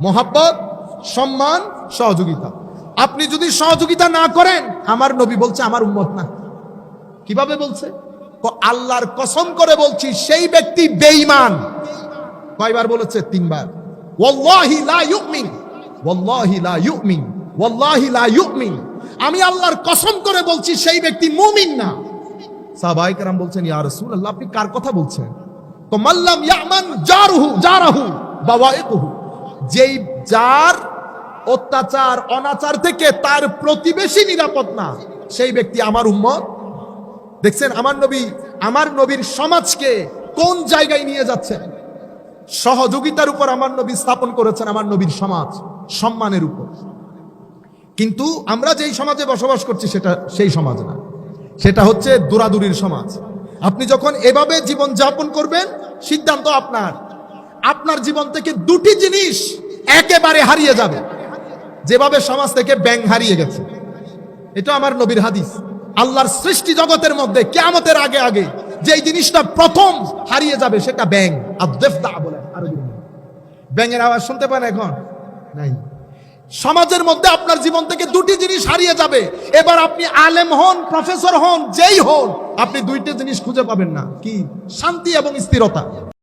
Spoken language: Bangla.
মোহাব্বত, সম্মান, সহযোগিতা। আপনি যদি সহযোগিতা না করেন, আমার নবী বলছে আমার উম্মত না। কিভাবে বলছে? আল্লাহর কসম করে বলছি সেই ব্যক্তি বেঈমান। কয়বার বলেছে? 3 বার। ওয়াল্লাহি লা ইউমিন, ওয়াল্লাহি লা ইউমিন, ওয়াল্লাহি লা ইউমিন। আমি আল্লাহর কসম করে বলছি সেই ব্যক্তি মুমিন না। সাহাবায়ে কেরাম বলছেন, ইয়া রাসূলুল্লাহ, আপনি কার কথা বলছেন? তো মাল্লাম ইয়ামান জারাহু বাওয়াইকুহু, যেই যার অত্যাচার অনাচার থেকে তার প্রতিবেশী নিরাপদ না, সেই ব্যক্তি আমার উম্মত। দেখছেন আমার নবীর সমাজকে কোন জায়গায় নিয়ে যাচ্ছেন? সহযোগিতার উপর আমার নবী স্থাপন করেছেন আমার নবীর সমাজ, সম্মানের উপর। কিন্তু আমরা যেই সমাজে বসবাস করছি সেটা সেই সমাজ না, সেটা হচ্ছে দূরাদূরির সমাজ। আপনি যখন এভাবে জীবন যাপন করবেন, সিদ্ধান্ত আপনার জীবন থেকে 2টি জিনিস একেবারে হারিয়ে যাবে, যেভাবে সমাজ থেকে ব্যাঙ হারিয়ে গেছে। এটা আমার নবীর হাদিস। আল্লাহর সৃষ্টি জগতের মধ্যে কিয়ামতের আগে আগে যেই জিনিসটা প্রথম হারিয়ে যাবে সেটা ব্যাঙ। আদ-দিফদা বলে আরবি। ব্যাঙের আওয়াজ শুনতে পান এখন? নাই। সমাজের মধ্যে আপনার জীবন থেকে 2টি জিনিস হারিয়ে যাবে। এবার আপনি আলেম হন, প্রফেসর হন, যেই হন, আপনি 2টি জিনিস খুঁজে পাবেন না। কি? শান্তি এবং স্থিরতা।